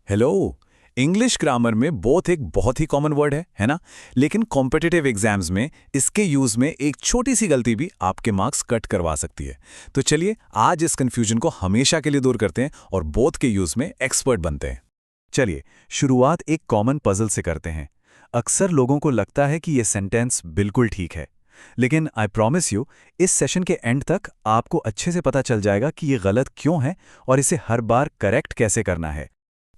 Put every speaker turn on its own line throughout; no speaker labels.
Hello. English grammar में both एक बहुत ही कॉमन वर्ड है ना। लेकिन कॉम्पिटिटिव एग्जाम्स में इसके यूज में एक छोटी सी गलती भी आपके मार्क्स कट करवा सकती है। तो चलिए आज इस कंफ्यूजन को हमेशा के लिए दूर करते हैं और बोथ के यूज में एक्सपर्ट बनते हैं। चलिए शुरुआत एक कॉमन पजल से करते हैं। अक्सर लोगों को लगता है कि ये सेंटेंस बिल्कुल ठीक है, लेकिन आई प्रॉमिस यू इस सेशन के एंड तक आपको अच्छे से पता चल जाएगा कि ये गलत क्यों है और इसे हर बार करेक्ट कैसे करना है।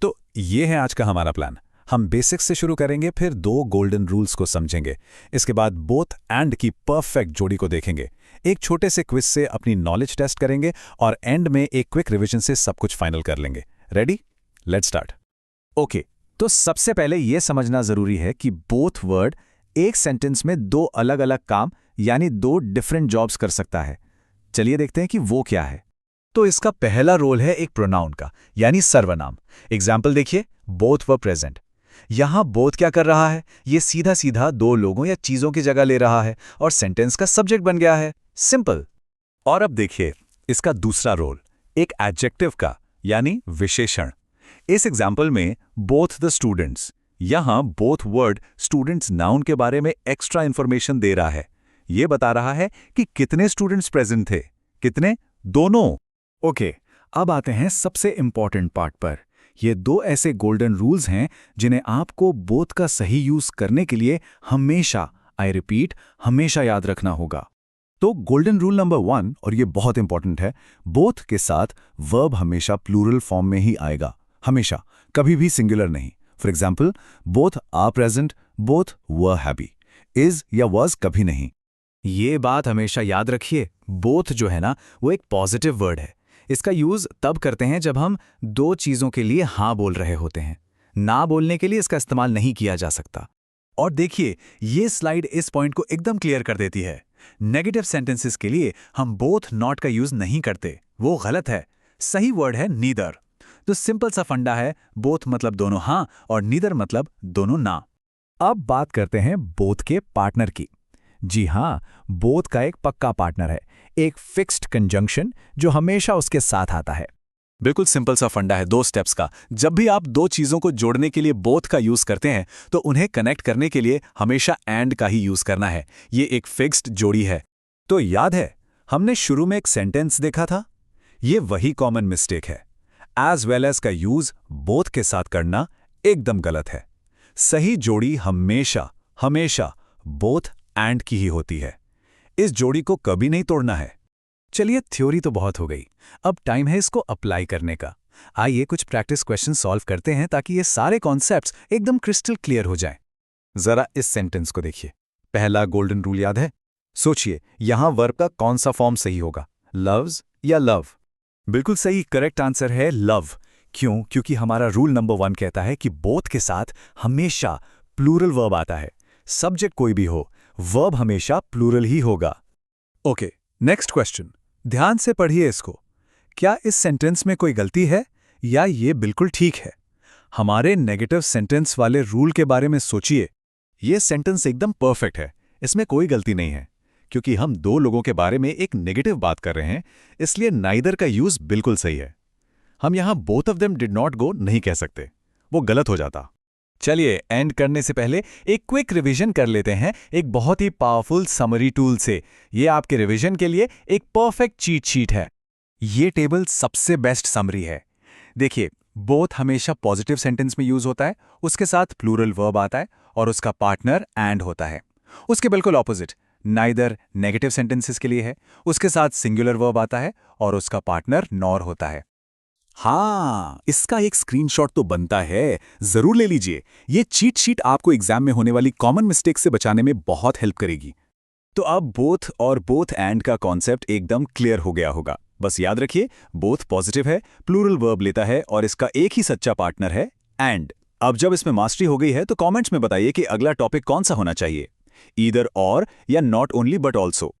तो ये है आज का हमारा प्लान। हम बेसिक्स से शुरू करेंगे, फिर दो गोल्डन रूल्स को समझेंगे। इसके बाद बोथ एंड की परफेक्ट जोड़ी को देखेंगे, एक छोटे से क्विज से अपनी नॉलेज टेस्ट करेंगे और एंड में एक क्विक रिवीजन से सब कुछ फाइनल कर लेंगे। रेडी? Let's start. ओके, तो सबसे पहले यह समझना जरूरी है कि बोथ वर्ड एक सेंटेंस में दो अलग अलग काम यानी दो डिफरेंट जॉब्स कर सकता है। चलिए देखते हैं कि वो क्या है। तो इसका पहला रोल है एक प्रोनाउन का यानी सर्वनाम। एग्जाम्पल देखिए, बोथ वर प्रेजेंट। यहां बोथ क्या कर रहा है? ये सीधा सीधा दो लोगों या चीजों की जगह ले रहा है और सेंटेंस का सब्जेक्ट बन गया है। सिंपल। और अब देखिए इसका दूसरा रोल, एक एडजेक्टिव का यानी विशेषण। इस एग्जाम्पल में बोथ द स्टूडेंट्स, यहां बोथ वर्ड स्टूडेंट्स नाउन के बारे में एक्स्ट्रा इंफॉर्मेशन दे रहा है। यह बता रहा है कि कितने स्टूडेंट्स प्रेजेंट थे। कितने? दोनों। ओके, अब आते हैं सबसे इंपॉर्टेंट पार्ट पर। ये दो ऐसे गोल्डन रूल्स हैं जिन्हें आपको बोथ का सही यूज करने के लिए हमेशा, आई रिपीट, हमेशा याद रखना होगा। तो गोल्डन रूल नंबर 1, और ये बहुत इंपॉर्टेंट है, बोथ के साथ वर्ब हमेशा प्लूरल फॉर्म में ही आएगा। हमेशा, कभी भी सिंगुलर नहीं। For example, both are present, both were happy. Is या वॉज कभी नहीं। ये बात हमेशा याद रखिए। बोथ जो है ना, वो एक पॉजिटिव वर्ड है। इसका यूज तब करते हैं जब हम दो चीजों के लिए हां बोल रहे होते हैं। ना बोलने के लिए इसका इस्तेमाल नहीं किया जा सकता। और देखिए, ये स्लाइड इस पॉइंट को एकदम क्लियर कर देती है। नेगेटिव सेंटेंसेस के लिए हम बोथ नॉट का यूज नहीं करते, वो गलत है। सही वर्ड है नीदर। तो सिंपल सा फंडा है, बोथ मतलब दोनों हां और नीदर मतलब दोनों ना। अब बात करते हैं बोथ के पार्टनर की। जी हां, बोथ का एक पक्का पार्टनर है, एक फिक्स्ड कंजंक्शन जो हमेशा उसके साथ आता है। बिल्कुल सिंपल सा फंडा है, 2 स्टेप्स का। जब भी आप दो चीजों को जोड़ने के लिए बोथ का यूज करते हैं तो उन्हें कनेक्ट करने के लिए हमेशा एंड का ही यूज करना है। ये एक फिक्स्ड जोड़ी है। तो याद है हमने शुरू में एक सेंटेंस देखा था? ये वही कॉमन मिस्टेक है। एज वेल एज का यूज बोथ के साथ करना एकदम गलत है। सही जोड़ी हमेशा हमेशा बोथ एंड की ही होती है। इस जोड़ी को कभी नहीं तोड़ना है। चलिए, थ्योरी तो बहुत हो गई, अब टाइम है इसको अप्लाई करने का। आइए कुछ प्रैक्टिस क्वेश्चन सॉल्व करते हैं ताकि ये सारे कॉन्सेप्ट्स एकदम क्रिस्टल क्लियर हो जाएं। जरा इस सेंटेंस को देखिए। पहला गोल्डन रूल याद है? सोचिए यहां वर्ब का कौन सा फॉर्म सही होगा, लव्स या लव? बिल्कुल सही, करेक्ट आंसर है लव। क्यों? क्योंकि हमारा रूल नंबर 1 कहता है कि बोथ के साथ हमेशा प्लूरल वर्ब आता है। सब्जेक्ट कोई भी हो, वर्ब हमेशा प्लूरल ही होगा। Okay, next question. ध्यान से पढ़िए इसको। क्या इस सेंटेंस में कोई गलती है या ये बिल्कुल ठीक है? हमारे नेगेटिव सेंटेंस वाले रूल के बारे में सोचिए। ये सेंटेंस एकदम परफेक्ट है, इसमें कोई गलती नहीं है। क्योंकि हम दो लोगों के बारे में एक नेगेटिव बात कर रहे हैं, इसलिए नाइदर का यूज बिल्कुल सही है। हम यहां both of them did not go नहीं कह सकते, वो गलत हो जाता। चलिए, एंड करने से पहले एक क्विक रिवीजन कर लेते हैं एक बहुत ही पावरफुल समरी टूल से। ये आपके रिवीजन के लिए एक परफेक्ट चीट शीट है। ये टेबल सबसे बेस्ट समरी है। देखिए, बोथ हमेशा पॉजिटिव सेंटेंस में यूज होता है, उसके साथ प्लूरल वर्ब आता है और उसका पार्टनर एंड होता है। उसके बिल्कुल ऑपोजिट नाइदर नेगेटिव सेंटेंसेस के लिए है, उसके साथ सिंगुलर वर्ब आता है और उसका पार्टनर नॉर होता है। हाँ, इसका एक स्क्रीनशॉट तो बनता है, जरूर ले लीजिए। ये चीट शीट आपको एग्जाम में होने वाली कॉमन मिस्टेक से बचाने में बहुत हेल्प करेगी। तो अब बोथ और बोथ एंड का कॉन्सेप्ट एकदम क्लियर हो गया होगा। बस याद रखिए, बोथ पॉजिटिव है, प्लूरल वर्ब लेता है और इसका एक ही सच्चा पार्टनर है एंड। अब जब इसमें मास्टरी हो गई है तो कमेंट्स में बताइए कि अगला टॉपिक कौन सा होना चाहिए, ईदर और या नॉट ओनली बट ऑल्सो।